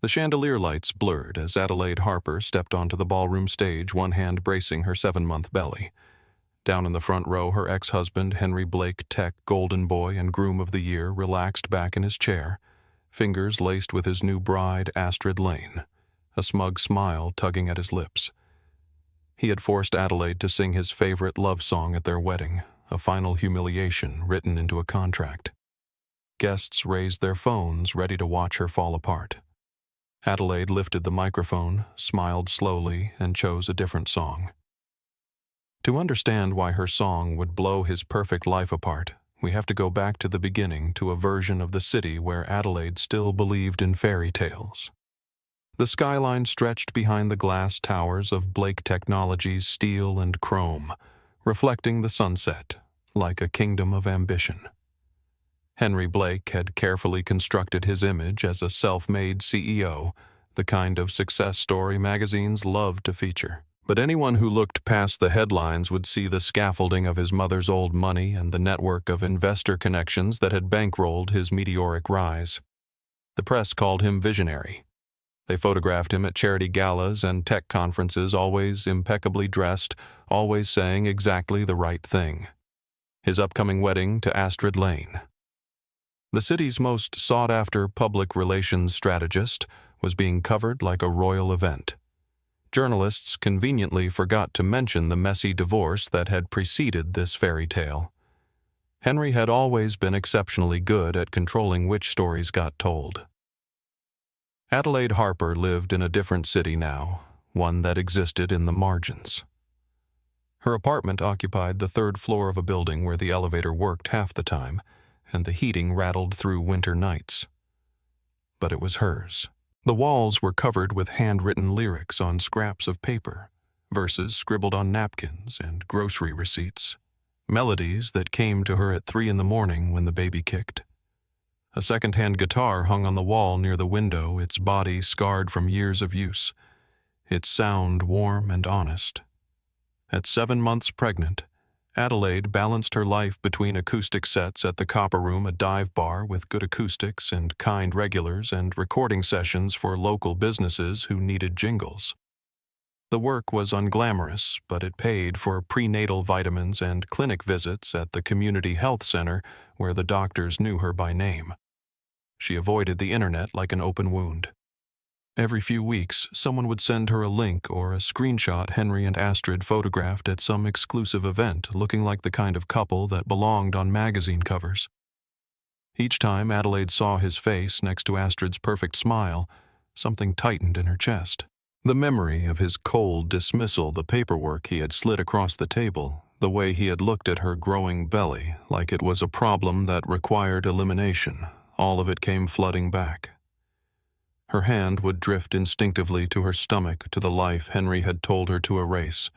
The chandelier lights blurred as Adelaide Harper stepped onto the ballroom stage, one hand bracing her 7-month belly. Down in the front row, her ex-husband, Henry Blake, Tech, Golden Boy, and Groom of the Year, relaxed back in his chair, fingers laced with his new bride, Astrid Lane, a smug smile tugging at his lips. He had forced Adelaide to sing his favorite love song at their wedding, a final humiliation written into a contract. Guests raised their phones, ready to watch her fall apart. Adelaide lifted the microphone, smiled slowly, and chose a different song. To understand why her song would blow his perfect life apart, we have to go back to the beginning, to a version of the city where Adelaide still believed in fairy tales. The skyline stretched behind the glass towers of Blake Technologies' steel and chrome, reflecting the sunset, like a kingdom of ambition. Henry Blake had carefully constructed his image as a self-made CEO, the kind of success story magazines loved to feature. But anyone who looked past the headlines would see the scaffolding of his mother's old money and the network of investor connections that had bankrolled his meteoric rise. The press called him visionary. They photographed him at charity galas and tech conferences, always impeccably dressed, always saying exactly the right thing. His upcoming wedding to Astrid Lane. The city's most sought-after public relations strategist was being covered like a royal event. Journalists conveniently forgot to mention the messy divorce that had preceded this fairy tale. Henry had always been exceptionally good at controlling which stories got told. Adelaide Harper lived in a different city now, one that existed in the margins. Her apartment occupied the 3rd floor of a building where the elevator worked half the time, and the heating rattled through winter nights. But it was hers. The walls were covered with handwritten lyrics on scraps of paper, verses scribbled on napkins and grocery receipts, melodies that came to her at 3 a.m. when the baby kicked. A second-hand guitar hung on the wall near the window, its body scarred from years of use, its sound warm and honest. At 7 months pregnant, Adelaide balanced her life between acoustic sets at the Copper Room, a dive bar with good acoustics and kind regulars, and recording sessions for local businesses who needed jingles. The work was unglamorous, but it paid for prenatal vitamins and clinic visits at the community health center where the doctors knew her by name. She avoided the internet like an open wound. Every few weeks, someone would send her a link or a screenshot Henry and Astrid photographed at some exclusive event, looking like the kind of couple that belonged on magazine covers. Each time Adelaide saw his face next to Astrid's perfect smile, something tightened in her chest. The memory of his cold dismissal, the paperwork he had slid across the table, the way he had looked at her growing belly like it was a problem that required elimination, all of it came flooding back. Her hand would drift instinctively to her stomach, to the life Henry had told her to erase,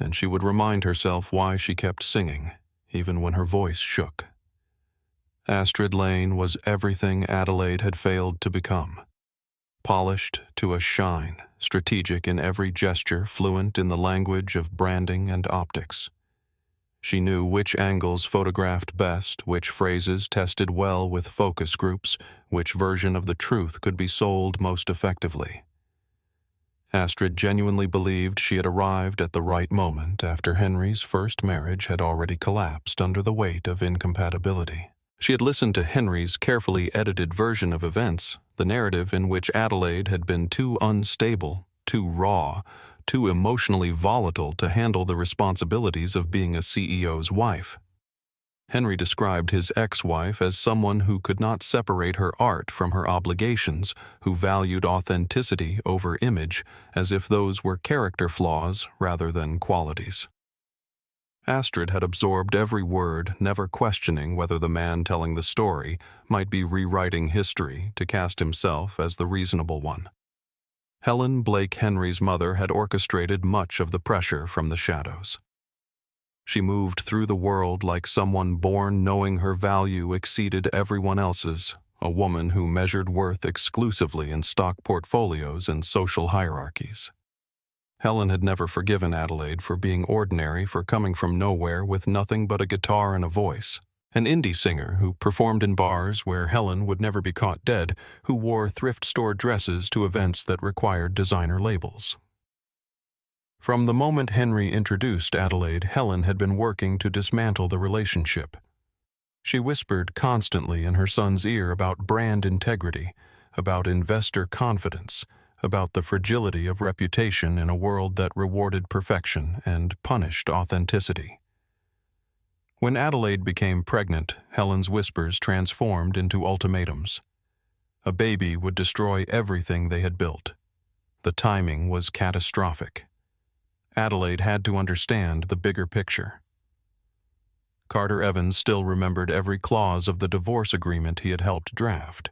and she would remind herself why she kept singing, even when her voice shook. Astrid Lane was everything Adelaide had failed to become. Polished to a shine, strategic in every gesture, fluent in the language of branding and optics. She knew which angles photographed best, which phrases tested well with focus groups, which version of the truth could be sold most effectively. Astrid genuinely believed she had arrived at the right moment after Henry's first marriage had already collapsed under the weight of incompatibility. She had listened to Henry's carefully edited version of events, the narrative in which Adelaide had been too unstable, too raw, too emotionally volatile to handle the responsibilities of being a CEO's wife. Henry described his ex-wife as someone who could not separate her art from her obligations, who valued authenticity over image, as if those were character flaws rather than qualities. Astrid had absorbed every word, never questioning whether the man telling the story might be rewriting history to cast himself as the reasonable one. Helen Blake Henry's mother had orchestrated much of the pressure from the shadows. She moved through the world like someone born knowing her value exceeded everyone else's, a woman who measured worth exclusively in stock portfolios and social hierarchies. Helen had never forgiven Adelaide for being ordinary, for coming from nowhere with nothing but a guitar and a voice. An indie singer who performed in bars where Helen would never be caught dead, who wore thrift store dresses to events that required designer labels. From the moment Henry introduced Adelaide, Helen had been working to dismantle the relationship. She whispered constantly in her son's ear about brand integrity, about investor confidence, about the fragility of reputation in a world that rewarded perfection and punished authenticity. When Adelaide became pregnant, Helen's whispers transformed into ultimatums. A baby would destroy everything they had built. The timing was catastrophic. Adelaide had to understand the bigger picture. Carter Evans still remembered every clause of the divorce agreement he had helped draft.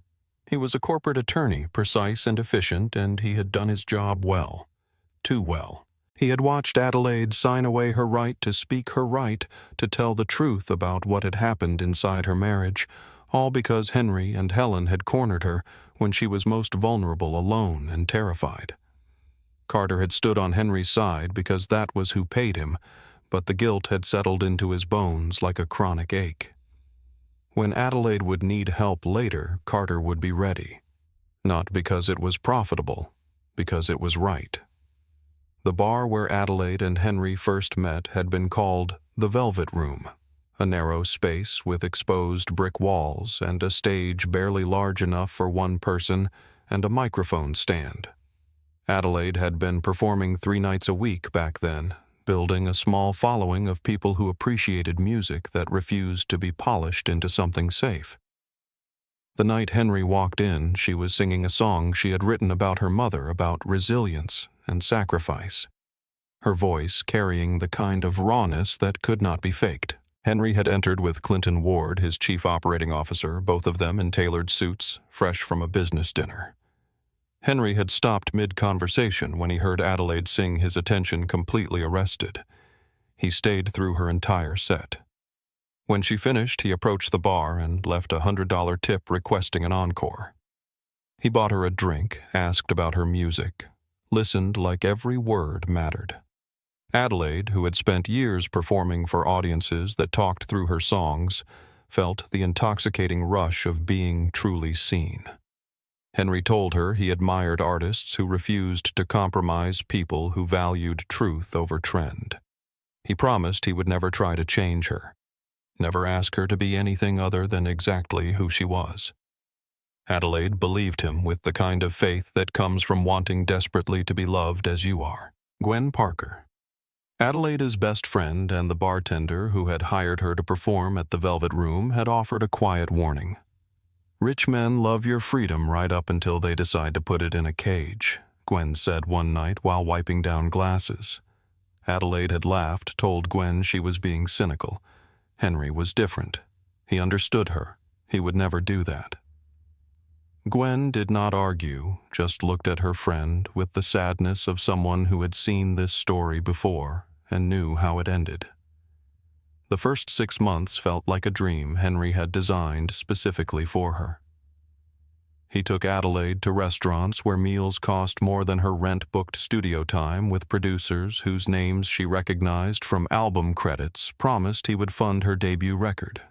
He was a corporate attorney, precise and efficient, and he had done his job well. Too well. He had watched Adelaide sign away her right to speak her right, to tell the truth about what had happened inside her marriage, all because Henry and Helen had cornered her when she was most vulnerable, alone, and terrified. Carter had stood on Henry's side because that was who paid him, but the guilt had settled into his bones like a chronic ache. When Adelaide would need help later, Carter would be ready. Not because it was profitable, because it was right. The bar where Adelaide and Henry first met had been called the Velvet Room, a narrow space with exposed brick walls and a stage barely large enough for one person and a microphone stand. Adelaide had been performing 3 nights a week back then, building a small following of people who appreciated music that refused to be polished into something safe. The night Henry walked in, she was singing a song she had written about her mother, about resilience and sacrifice, her voice carrying the kind of rawness that could not be faked. Henry had entered with Clinton Ward, his chief operating officer, both of them in tailored suits, fresh from a business dinner. Henry had stopped mid-conversation when he heard Adelaide sing, his attention completely arrested. He stayed through her entire set. When she finished, he approached the bar and left a $100 tip requesting an encore. He bought her a drink, asked about her music, listened like every word mattered. Adelaide, who had spent years performing for audiences that talked through her songs, felt the intoxicating rush of being truly seen. Henry told her he admired artists who refused to compromise people who valued truth over trend. He promised he would never try to change her, never ask her to be anything other than exactly who she was. Adelaide believed him with the kind of faith that comes from wanting desperately to be loved as you are. Gwen Parker. Adelaide's best friend and the bartender who had hired her to perform at the Velvet Room had offered a quiet warning. "Rich men love your freedom right up until they decide to put it in a cage," Gwen said one night while wiping down glasses. Adelaide had laughed, told Gwen she was being cynical. Henry was different. He understood her. He would never do that. Gwen did not argue, just looked at her friend with the sadness of someone who had seen this story before and knew how it ended. The first 6 months felt like a dream Henry had designed specifically for her. He took Adelaide to restaurants where meals cost more than her rent-booked studio time, with producers whose names she recognized from album credits promised he would fund her debut record.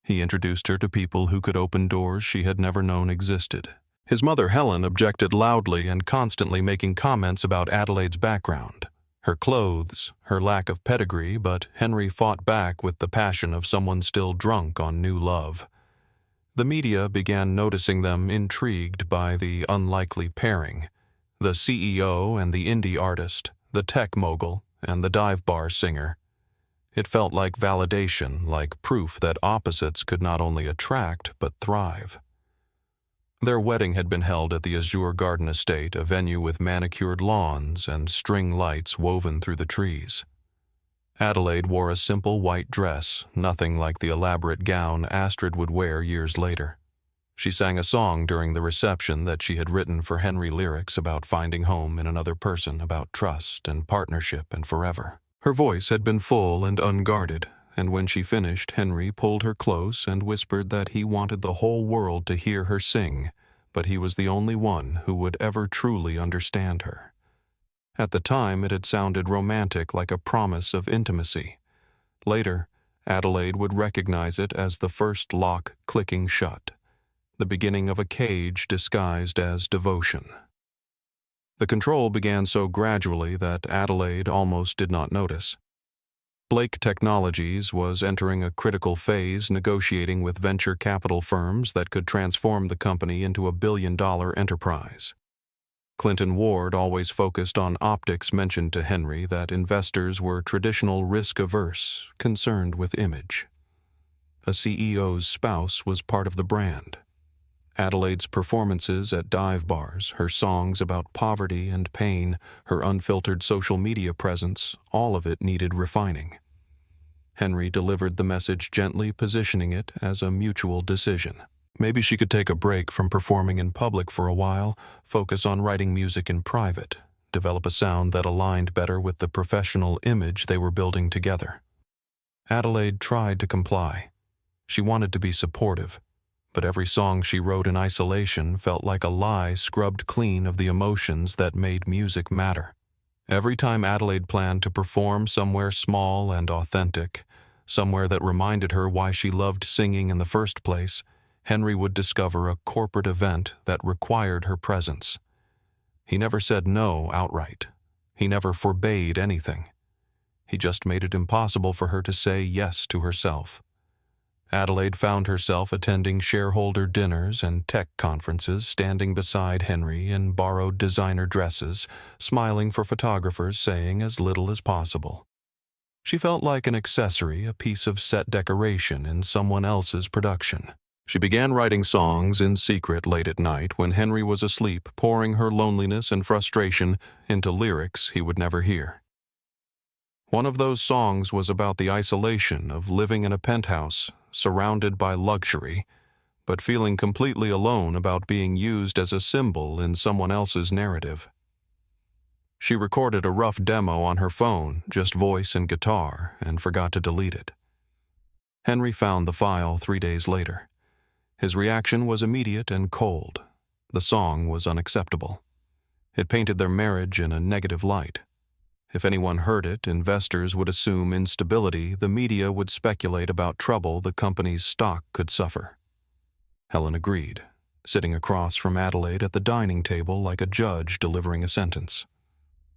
He introduced her to people who could open doors she had never known existed. His mother, Helen, objected loudly and constantly, making comments about Adelaide's background, her clothes, her lack of pedigree, but Henry fought back with the passion of someone still drunk on new love. The media began noticing them, intrigued by the unlikely pairing, the CEO and the indie artist, the tech mogul and the dive bar singer. It felt like validation, like proof that opposites could not only attract but thrive. Their wedding had been held at the Azure Garden Estate, a venue with manicured lawns and string lights woven through the trees. Adelaide wore a simple white dress, nothing like the elaborate gown Astrid would wear years later. She sang a song during the reception that she had written for Henry Lyrics about finding home in another person, about trust and partnership and forever. Her voice had been full and unguarded, and when she finished, Henry pulled her close and whispered that he wanted the whole world to hear her sing, but he was the only one who would ever truly understand her. At the time, it had sounded romantic, like a promise of intimacy. Later, Adelaide would recognize it as the first lock clicking shut, the beginning of a cage disguised as devotion. The control began so gradually that Adelaide almost did not notice. Blake Technologies was entering a critical phase, negotiating with venture capital firms that could transform the company into a billion-dollar enterprise. Clinton Ward always focused on optics, mentioned to Henry that investors were traditional risk-averse, concerned with image. A CEO's spouse was part of the brand. Adelaide's performances at dive bars, her songs about poverty and pain, her unfiltered social media presence, all of it needed refining. Henry delivered the message gently, positioning it as a mutual decision. Maybe she could take a break from performing in public for a while, focus on writing music in private, develop a sound that aligned better with the professional image they were building together. Adelaide tried to comply. She wanted to be supportive, but every song she wrote in isolation felt like a lie scrubbed clean of the emotions that made music matter. Every time Adelaide planned to perform somewhere small and authentic, somewhere that reminded her why she loved singing in the first place, Henry would discover a corporate event that required her presence. He never said no outright. He never forbade anything. He just made it impossible for her to say yes to herself. Adelaide found herself attending shareholder dinners and tech conferences, standing beside Henry in borrowed designer dresses, smiling for photographers, saying as little as possible. She felt like an accessory, a piece of set decoration in someone else's production. She began writing songs in secret late at night when Henry was asleep, pouring her loneliness and frustration into lyrics he would never hear. One of those songs was about the isolation of living in a penthouse, surrounded by luxury, but feeling completely alone about being used as a symbol in someone else's narrative. She recorded a rough demo on her phone, just voice and guitar, and forgot to delete it. Henry found the file 3 days later. His reaction was immediate and cold. The song was unacceptable. It painted their marriage in a negative light. If anyone heard it, investors would assume instability, the media would speculate about trouble the company's stock could suffer. Helen agreed, sitting across from Adelaide at the dining table like a judge delivering a sentence.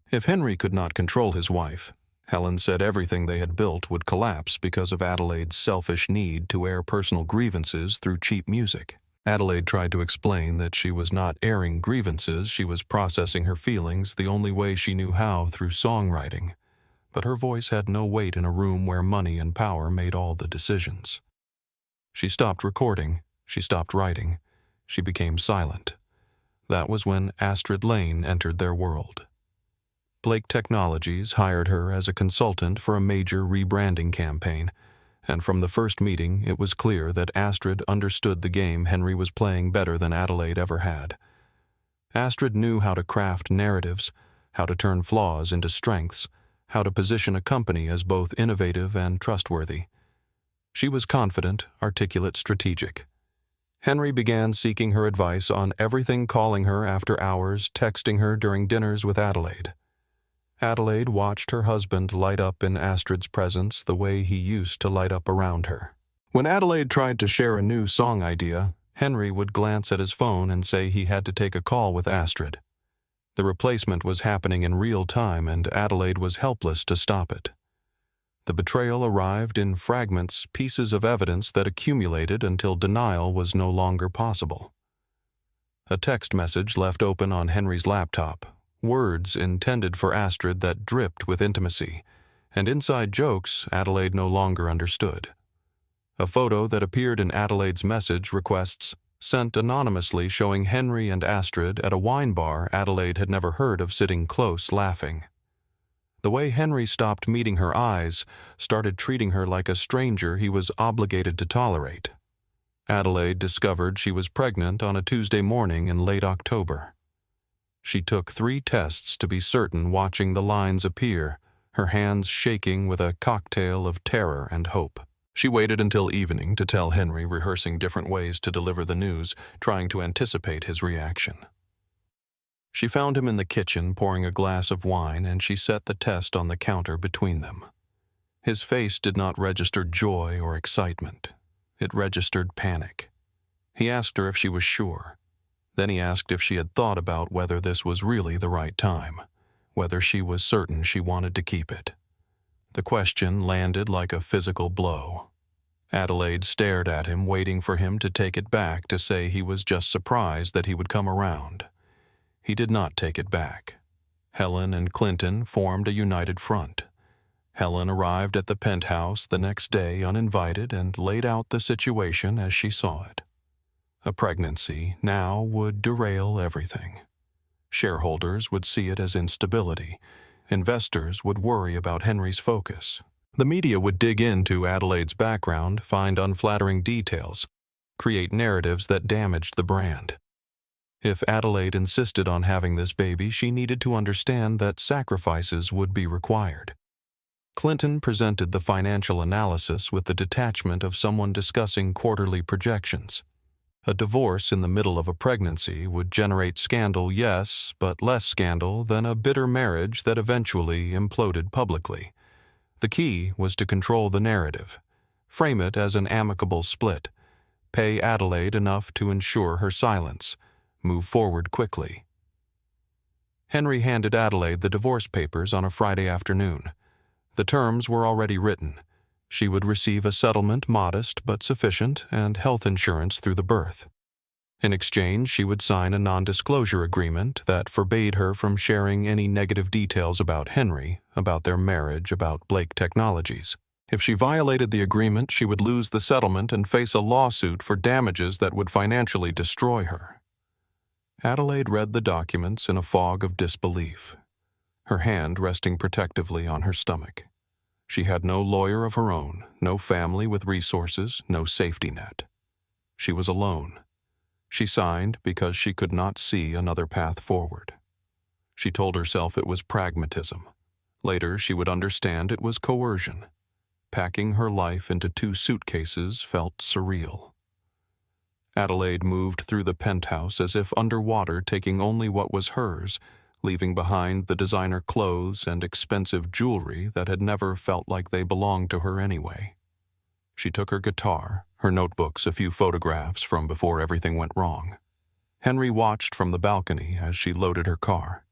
If Henry could not control his wife, Helen said everything they had built would collapse because of Adelaide's selfish need to air personal grievances through cheap music. Adelaide tried to explain that she was not airing grievances, she was processing her feelings the only way she knew how, through songwriting. But her voice had no weight in a room where money and power made all the decisions. She stopped recording, she stopped writing, she became silent. That was when Astrid Lane entered their world. Blake Technologies hired her as a consultant for a major rebranding campaign, and from the first meeting it was clear that Astrid understood the game Henry was playing better than Adelaide ever had. Astrid knew how to craft narratives, how to turn flaws into strengths, how to position a company as both innovative and trustworthy. She was confident, articulate, strategic. Henry began seeking her advice on everything, calling her after hours, texting her during dinners with Adelaide. Adelaide watched her husband light up in Astrid's presence the way he used to light up around her. When Adelaide tried to share a new song idea, Henry would glance at his phone and say he had to take a call with Astrid. The replacement was happening in real time, and Adelaide was helpless to stop it. The betrayal arrived in fragments, pieces of evidence that accumulated until denial was no longer possible. A text message left open on Henry's laptop, words intended for Astrid that dripped with intimacy, and inside jokes Adelaide no longer understood. A photo that appeared in Adelaide's message requests, sent anonymously, showing Henry and Astrid at a wine bar Adelaide had never heard of, sitting close, laughing. The way Henry stopped meeting her eyes, started treating her like a stranger he was obligated to tolerate. Adelaide discovered she was pregnant on a Tuesday morning in late October. She took 3 tests to be certain, watching the lines appear, her hands shaking with a cocktail of terror and hope. She waited until evening to tell Henry, rehearsing different ways to deliver the news, trying to anticipate his reaction. She found him in the kitchen pouring a glass of wine, and she set the test on the counter between them. His face did not register joy or excitement. It registered panic. He asked her if she was sure. Then he asked if she had thought about whether this was really the right time, whether she was certain she wanted to keep it. The question landed like a physical blow. Adelaide stared at him, waiting for him to take it back to say he was just surprised that he would come around. He did not take it back. Helen and Clinton formed a united front. Helen arrived at the penthouse the next day uninvited and laid out the situation as she saw it. A pregnancy now would derail everything. Shareholders would see it as instability. Investors would worry about Henry's focus. The media would dig into Adelaide's background, find unflattering details, create narratives that damaged the brand. If Adelaide insisted on having this baby, she needed to understand that sacrifices would be required. Clinton presented the financial analysis with the detachment of someone discussing quarterly projections. A divorce in the middle of a pregnancy would generate scandal, yes, but less scandal than a bitter marriage that eventually imploded publicly. The key was to control the narrative, frame it as an amicable split, pay Adelaide enough to ensure her silence, move forward quickly. Henry handed Adelaide the divorce papers on a Friday afternoon. The terms were already written. She would receive a settlement modest but sufficient and health insurance through the birth. In exchange, she would sign a non-disclosure agreement that forbade her from sharing any negative details about Henry, about their marriage, about Blake Technologies. If she violated the agreement, she would lose the settlement and face a lawsuit for damages that would financially destroy her. Adelaide read the documents in a fog of disbelief, her hand resting protectively on her stomach. She had no lawyer of her own, no family with resources, no safety net. She was alone. She signed because she could not see another path forward. She told herself it was pragmatism. Later, she would understand it was coercion. Packing her life into 2 suitcases felt surreal. Adelaide moved through the penthouse as if underwater, taking only what was hers, leaving behind the designer clothes and expensive jewelry that had never felt like they belonged to her anyway. She took her guitar, her notebooks, a few photographs from before everything went wrong. Henry watched from the balcony as she loaded her car.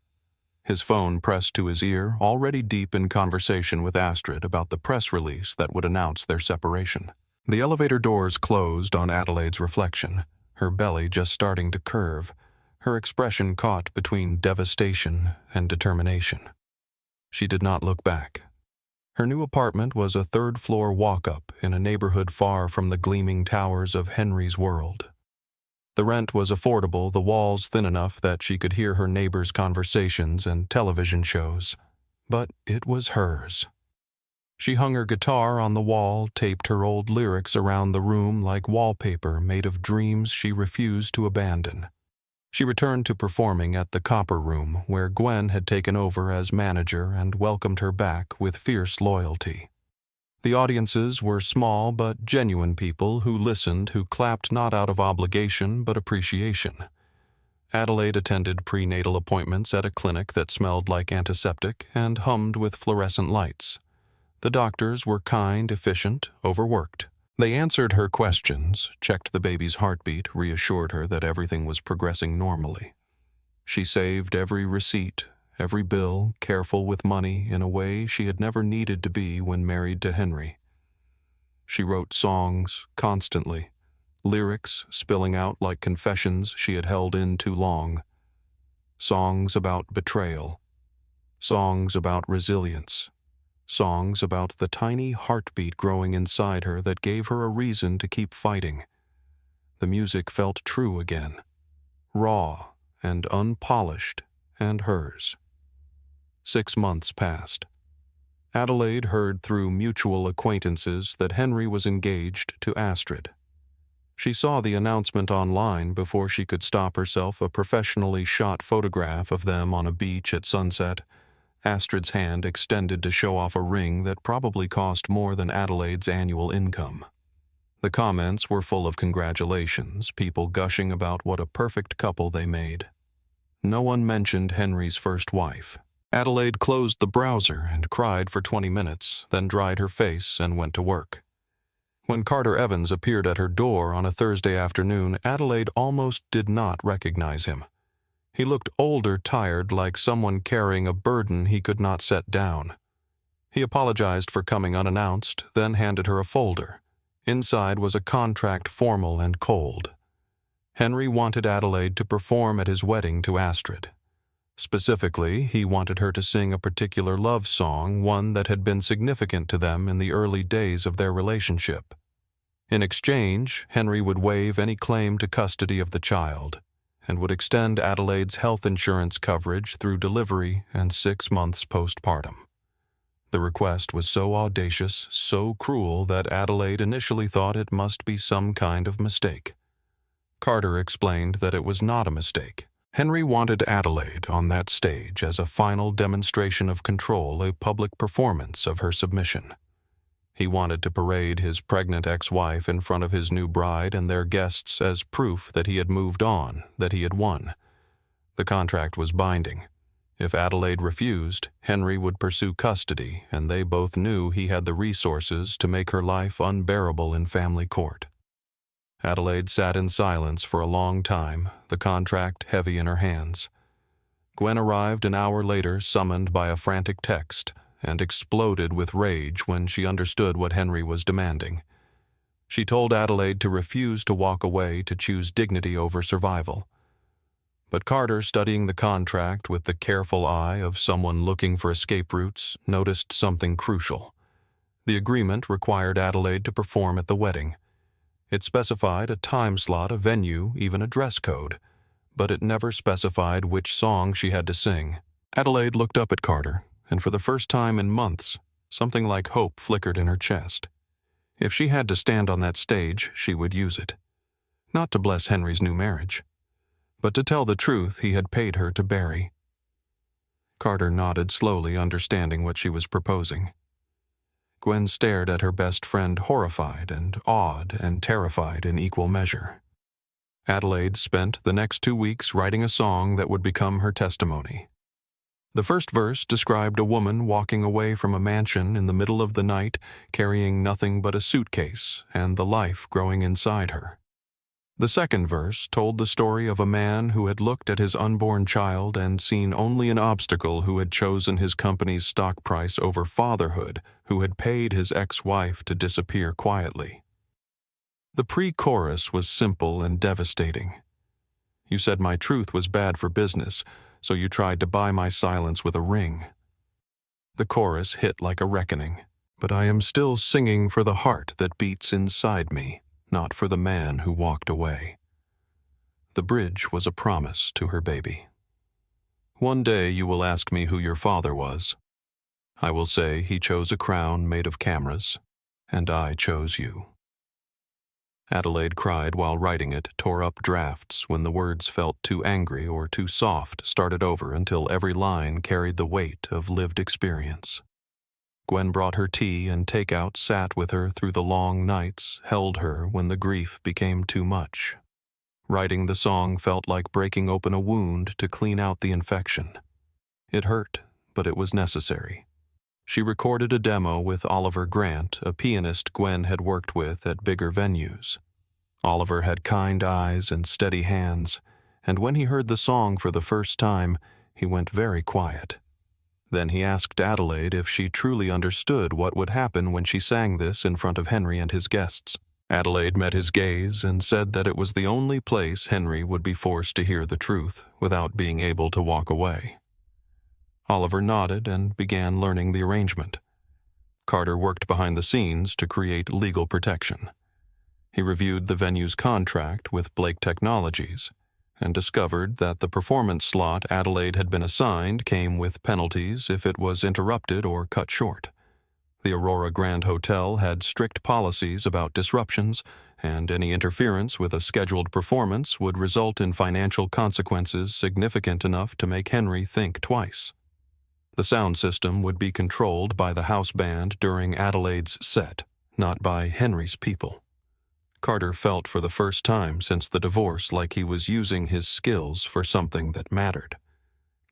His phone pressed to his ear, already deep in conversation with Astrid about the press release that would announce their separation. The elevator doors closed on Adelaide's reflection, her belly just starting to curve, her expression caught between devastation and determination. She did not look back. Her new apartment was a 3rd-floor walk-up in a neighborhood far from the gleaming towers of Henry's world. The rent was affordable, the walls thin enough that she could hear her neighbors' conversations and television shows. But it was hers. She hung her guitar on the wall, taped her old lyrics around the room like wallpaper made of dreams she refused to abandon. She returned to performing at the Copper Room, where Gwen had taken over as manager and welcomed her back with fierce loyalty. The audiences were small but genuine people who listened, who clapped not out of obligation but appreciation. Adelaide attended prenatal appointments at a clinic that smelled like antiseptic and hummed with fluorescent lights. The doctors were kind, efficient, overworked. They answered her questions, checked the baby's heartbeat, reassured her that everything was progressing normally. She saved every receipt, every bill, careful with money in a way she had never needed to be when married to Henry. She wrote songs constantly, lyrics spilling out like confessions she had held in too long. Songs about betrayal. Songs about resilience. Songs about the tiny heartbeat growing inside her that gave her a reason to keep fighting. The music felt true again, raw and unpolished and hers. 6 months passed. Adelaide heard through mutual acquaintances that Henry was engaged to Astrid. She saw the announcement online before she could stop herself a professionally shot photograph of them on a beach at sunset. Astrid's hand extended to show off a ring that probably cost more than Adelaide's annual income. The comments were full of congratulations, people gushing about what a perfect couple they made. No one mentioned Henry's first wife. Adelaide closed the browser and cried for 20 minutes, then dried her face and went to work. When Carter Evans appeared at her door on a Thursday afternoon, Adelaide almost did not recognize him. He looked older, tired, like someone carrying a burden he could not set down. He apologized for coming unannounced, then handed her a folder. Inside was a contract, formal and cold. Henry wanted Adelaide to perform at his wedding to Astrid. Specifically, he wanted her to sing a particular love song, one that had been significant to them in the early days of their relationship. In exchange, Henry would waive any claim to custody of the child and would extend Adelaide's health insurance coverage through delivery and 6 months postpartum. The request was so audacious, so cruel, that Adelaide initially thought it must be some kind of mistake. Carter explained that it was not a mistake. Henry wanted Adelaide on that stage as a final demonstration of control, a public performance of her submission. He wanted to parade his pregnant ex-wife in front of his new bride and their guests as proof that he had moved on, that he had won. The contract was binding. If Adelaide refused, Henry would pursue custody, and they both knew he had the resources to make her life unbearable in family court. Adelaide sat in silence for a long time, the contract heavy in her hands. Gwen arrived an hour later, summoned by a frantic text, and exploded with rage when she understood what Henry was demanding. She told Adelaide to refuse to walk away, to choose dignity over survival. But Carter, studying the contract with the careful eye of someone looking for escape routes, noticed something crucial. The agreement required Adelaide to perform at the wedding. It specified a time slot, a venue, even a dress code, but it never specified which song she had to sing. Adelaide looked up at Carter, and for the first time in months, something like hope flickered in her chest. If she had to stand on that stage, she would use it. Not to bless Henry's new marriage, but to tell the truth he had paid her to bury. Carter nodded slowly, understanding what she was proposing. Gwen stared at her best friend, horrified and awed and terrified in equal measure. Adelaide spent the next 2 weeks writing a song that would become her testimony. The first verse described a woman walking away from a mansion in the middle of the night, carrying nothing but a suitcase and the life growing inside her. The second verse told the story of a man who had looked at his unborn child and seen only an obstacle, who had chosen his company's stock price over fatherhood, who had paid his ex-wife to disappear quietly. The pre-chorus was simple and devastating. You said my truth was bad for business, so you tried to buy my silence with a ring. The chorus hit like a reckoning, but I am still singing for the heart that beats inside me, not for the man who walked away. The bridge was a promise to her baby. One day you will ask me who your father was. I will say he chose a crown made of cameras, and I chose you. Adelaide cried while writing it, tore up drafts when the words felt too angry or too soft, started over until every line carried the weight of lived experience. Gwen brought her tea and takeout, sat with her through the long nights, held her when the grief became too much. Writing the song felt like breaking open a wound to clean out the infection. It hurt, but it was necessary. She recorded a demo with Oliver Grant, a pianist Gwen had worked with at bigger venues. Oliver had kind eyes and steady hands, and when he heard the song for the first time, he went very quiet. Then he asked Adelaide if she truly understood what would happen when she sang this in front of Henry and his guests. Adelaide met his gaze and said that it was the only place Henry would be forced to hear the truth without being able to walk away. Oliver nodded and began learning the arrangement. Carter worked behind the scenes to create legal protection. He reviewed the venue's contract with Blake Technologies and discovered that the performance slot Adelaide had been assigned came with penalties if it was interrupted or cut short. The Aurora Grand Hotel had strict policies about disruptions, and any interference with a scheduled performance would result in financial consequences significant enough to make Henry think twice. The sound system would be controlled by the house band during Adelaide's set, not by Henry's people. Carter felt for the first time since the divorce like he was using his skills for something that mattered.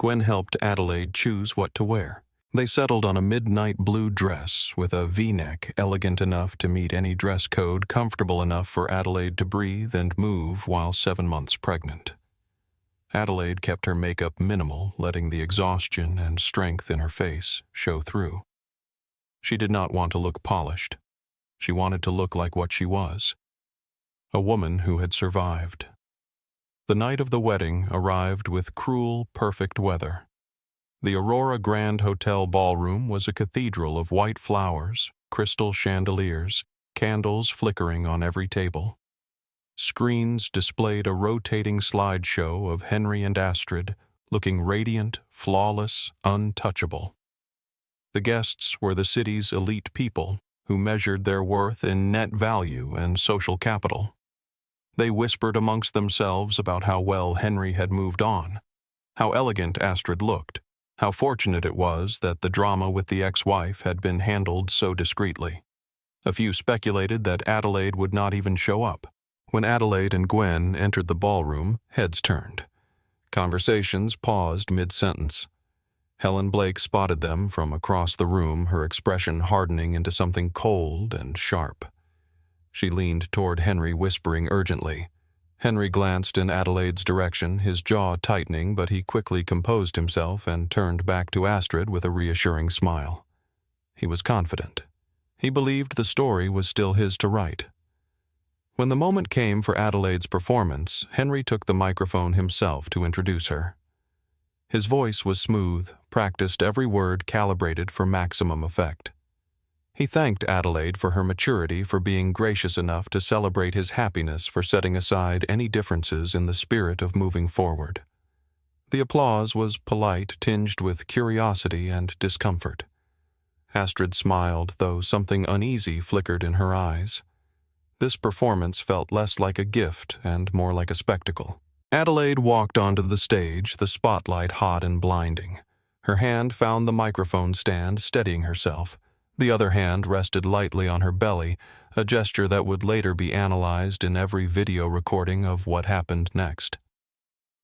Gwen helped Adelaide choose what to wear. They settled on a midnight blue dress with a V-neck elegant enough to meet any dress code, comfortable enough for Adelaide to breathe and move while 7 months pregnant. Adelaide kept her makeup minimal, letting the exhaustion and strength in her face show through. She did not want to look polished. She wanted to look like what she was, a woman who had survived. The night of the wedding arrived with cruel, perfect weather. The Aurora Grand Hotel ballroom was a cathedral of white flowers, crystal chandeliers, candles flickering on every table. Screens displayed a rotating slideshow of Henry and Astrid, looking radiant, flawless, untouchable. The guests were the city's elite people, who measured their worth in net value and social capital. They whispered amongst themselves about how well Henry had moved on, how elegant Astrid looked, how fortunate it was that the drama with the ex-wife had been handled so discreetly. A few speculated that Adelaide would not even show up. When Adelaide and Gwen entered the ballroom, heads turned. Conversations paused mid-sentence. Helen Blake spotted them from across the room, her expression hardening into something cold and sharp. She leaned toward Henry, whispering urgently. Henry glanced in Adelaide's direction, his jaw tightening, but he quickly composed himself and turned back to Astrid with a reassuring smile. He was confident. He believed the story was still his to write. When the moment came for Adelaide's performance, Henry took the microphone himself to introduce her. His voice was smooth, practiced every word calibrated for maximum effect. He thanked Adelaide for her maturity, for being gracious enough to celebrate his happiness, for setting aside any differences in the spirit of moving forward. The applause was polite, tinged with curiosity and discomfort. Astrid smiled, though something uneasy flickered in her eyes. This performance felt less like a gift and more like a spectacle. Adelaide walked onto the stage, the spotlight hot and blinding. Her hand found the microphone stand, steadying herself. The other hand rested lightly on her belly, a gesture that would later be analyzed in every video recording of what happened next.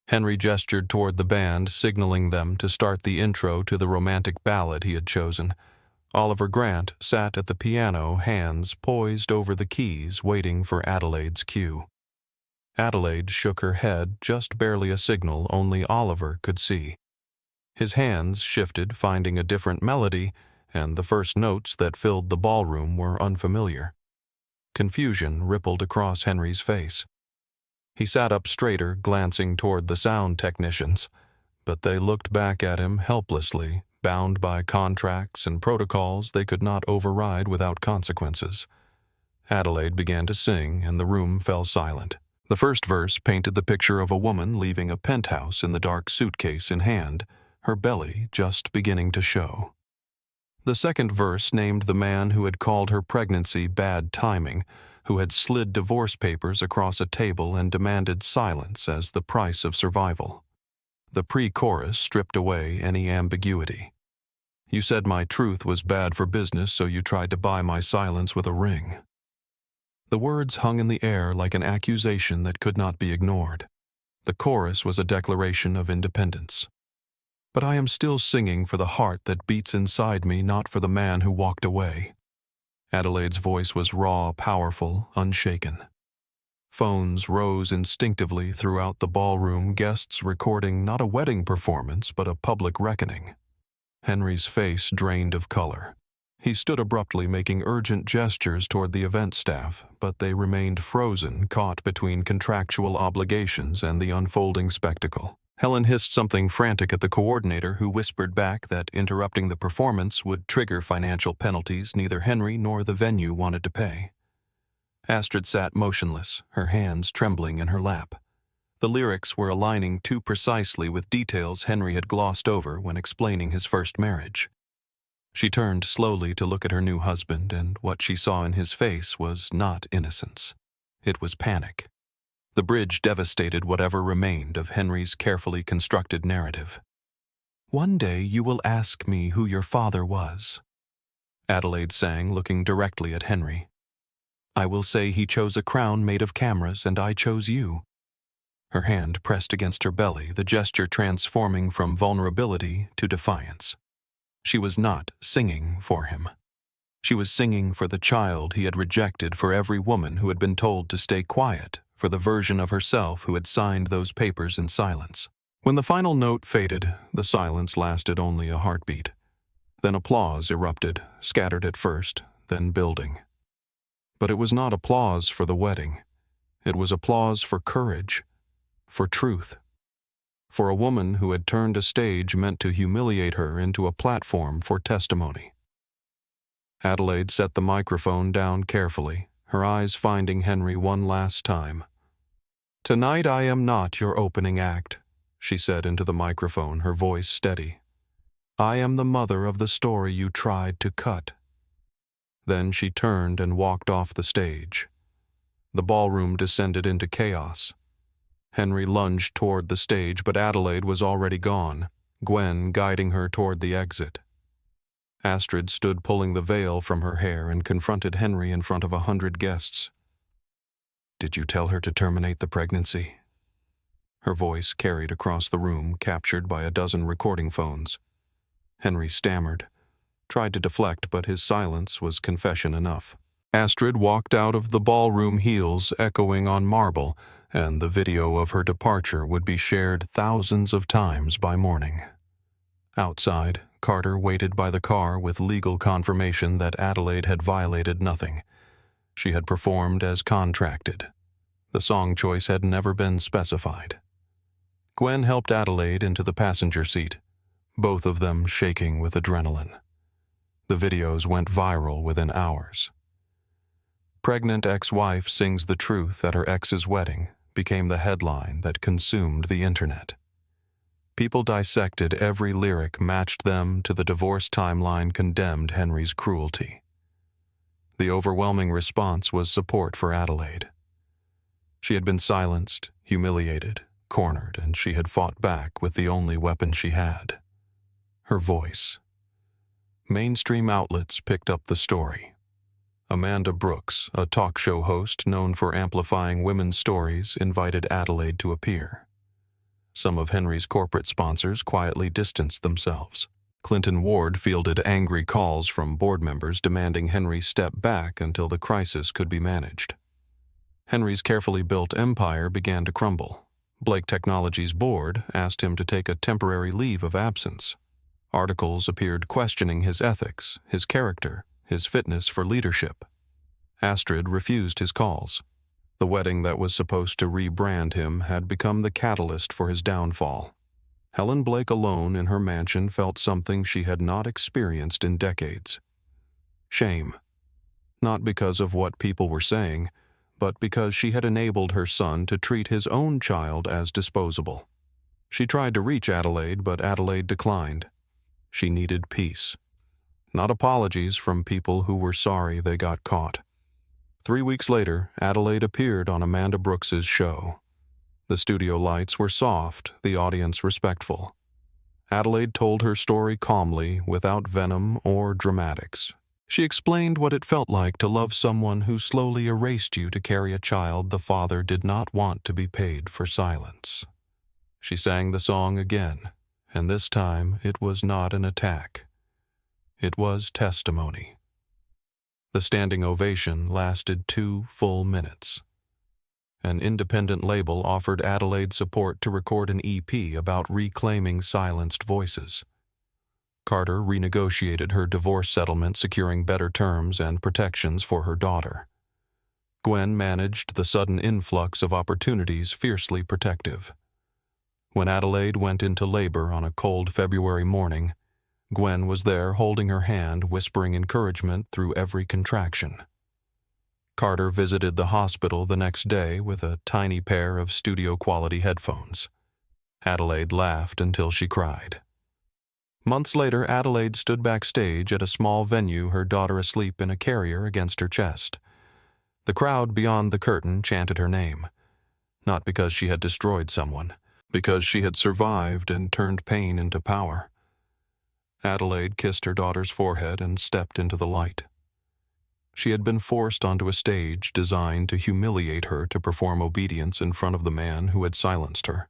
Henry gestured toward the band, signaling them to start the intro to the romantic ballad he had chosen. Oliver Grant sat at the piano, hands poised over the keys, waiting for Adelaide's cue. Adelaide shook her head, just barely a signal only Oliver could see. His hands shifted, finding a different melody, and the first notes that filled the ballroom were unfamiliar. Confusion rippled across Henry's face. He sat up straighter, glancing toward the sound technicians, but they looked back at him helplessly, bound by contracts and protocols they could not override without consequences. Adelaide began to sing, and the room fell silent. The first verse painted the picture of a woman leaving a penthouse in the dark, suitcase in hand, her belly just beginning to show. The second verse named the man who had called her pregnancy bad timing, who had slid divorce papers across a table and demanded silence as the price of survival. The pre-chorus stripped away any ambiguity. You said my truth was bad for business, so you tried to buy my silence with a ring. The words hung in the air like an accusation that could not be ignored. The chorus was a declaration of independence. But I am still singing for the heart that beats inside me, not for the man who walked away. Adelaide's voice was raw, powerful, unshaken. Phones rose instinctively throughout the ballroom, guests recording not a wedding performance but a public reckoning. Henry's face drained of color. He stood abruptly, making urgent gestures toward the event staff, but they remained frozen, caught between contractual obligations and the unfolding spectacle. Helen hissed something frantic at the coordinator, who whispered back that interrupting the performance would trigger financial penalties neither Henry nor the venue wanted to pay. Astrid sat motionless, her hands trembling in her lap. The lyrics were aligning too precisely with details Henry had glossed over when explaining his first marriage. She turned slowly to look at her new husband, and what she saw in his face was not innocence. It was panic. The bridge devastated whatever remained of Henry's carefully constructed narrative. "One day you will ask me who your father was," Adelaide sang, looking directly at Henry. "I will say he chose a crown made of cameras and I chose you. her hand pressed against her belly, the gesture transforming from vulnerability to defiance. She was not singing for him. She was singing for the child he had rejected, for every woman who had been told to stay quiet, for the version of herself who had signed those papers in silence. When the final note faded, the silence lasted only a heartbeat. Then applause erupted, scattered at first, then building. But it was not applause for the wedding. It was applause for courage, for truth, for a woman who had turned a stage meant to humiliate her into a platform for testimony. Adelaide set the microphone down carefully, her eyes finding Henry one last time. "Tonight I am not your opening act," she said into the microphone, her voice steady. "I am the mother of the story you tried to cut." Then she turned and walked off the stage. The ballroom descended into chaos. Henry lunged toward the stage, but Adelaide was already gone, Gwen guiding her toward the exit. Astrid stood pulling the veil from her hair and confronted Henry in front of 100 guests. "Did you tell her to terminate the pregnancy?" Her voice carried across the room, captured by a dozen recording phones. Henry stammered, tried to deflect, but his silence was confession enough. Astrid walked out of the ballroom, heels echoing on marble, and the video of her departure would be shared thousands of times by morning. Outside, Carter waited by the car with legal confirmation that Adelaide had violated nothing. She had performed as contracted. The song choice had never been specified. Gwen helped Adelaide into the passenger seat, both of them shaking with adrenaline. The videos went viral within hours. "Pregnant ex-wife sings the truth at her ex's wedding" became the headline that consumed the internet. People dissected every lyric, matched them to the divorce timeline, condemned Henry's cruelty. The overwhelming response was support for Adelaide. She had been silenced, humiliated, cornered, and she had fought back with the only weapon she had: her voice. Mainstream outlets picked up the story. Amanda Brooks, a talk show host known for amplifying women's stories, invited Adelaide to appear. Some of Henry's corporate sponsors quietly distanced themselves. Clinton Ward fielded angry calls from board members demanding Henry step back until the crisis could be managed. Henry's carefully built empire began to crumble. Blake Technologies' board asked him to take a temporary leave of absence. Articles appeared questioning his ethics, his character, his fitness for leadership. Astrid refused his calls. The wedding that was supposed to rebrand him had become the catalyst for his downfall. Helen Blake alone in her mansion felt something she had not experienced in decades: shame. Not because of what people were saying, but because she had enabled her son to treat his own child as disposable. She tried to reach Adelaide, but Adelaide declined. She needed peace, not apologies from people who were sorry they got caught. 3 weeks later, Adelaide appeared on Amanda Brooks's show. The studio lights were soft, the audience respectful. Adelaide told her story calmly, without venom or dramatics. She explained what it felt like to love someone who slowly erased you to carry a child the father did not want to be paid for silence. She sang the song again, and this time it was not an attack. It was testimony. The standing ovation lasted 2 full minutes. An independent label offered Adelaide support to record an EP about reclaiming silenced voices. Carter renegotiated her divorce settlement, securing better terms and protections for her daughter. Gwen managed the sudden influx of opportunities, fiercely protective. When Adelaide went into labor on a cold February morning, Gwen was there holding her hand, whispering encouragement through every contraction. Carter visited the hospital the next day with a tiny pair of studio-quality headphones. Adelaide laughed until she cried. Months later, Adelaide stood backstage at a small venue, her daughter asleep in a carrier against her chest. The crowd beyond the curtain chanted her name, not because she had destroyed someone, because she had survived and turned pain into power. Adelaide kissed her daughter's forehead and stepped into the light. She had been forced onto a stage designed to humiliate her to perform obedience in front of the man who had silenced her.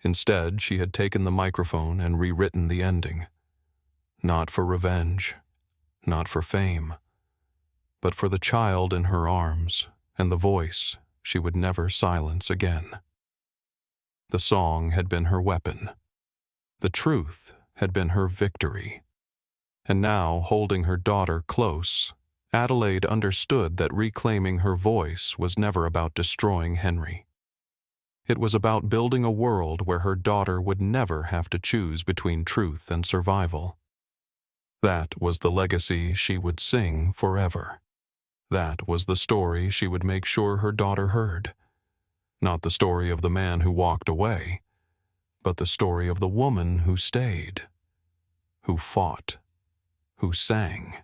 Instead, she had taken the microphone and rewritten the ending. Not for revenge, not for fame, but for the child in her arms and the voice she would never silence again. The song had been her weapon. The truth had been her victory. And now, holding her daughter close, Adelaide understood that reclaiming her voice was never about destroying Henry. It was about building a world where her daughter would never have to choose between truth and survival. That was the legacy she would sing forever. That was the story she would make sure her daughter heard. Not the story of the man who walked away, but the story of the woman who stayed, who fought, who sang.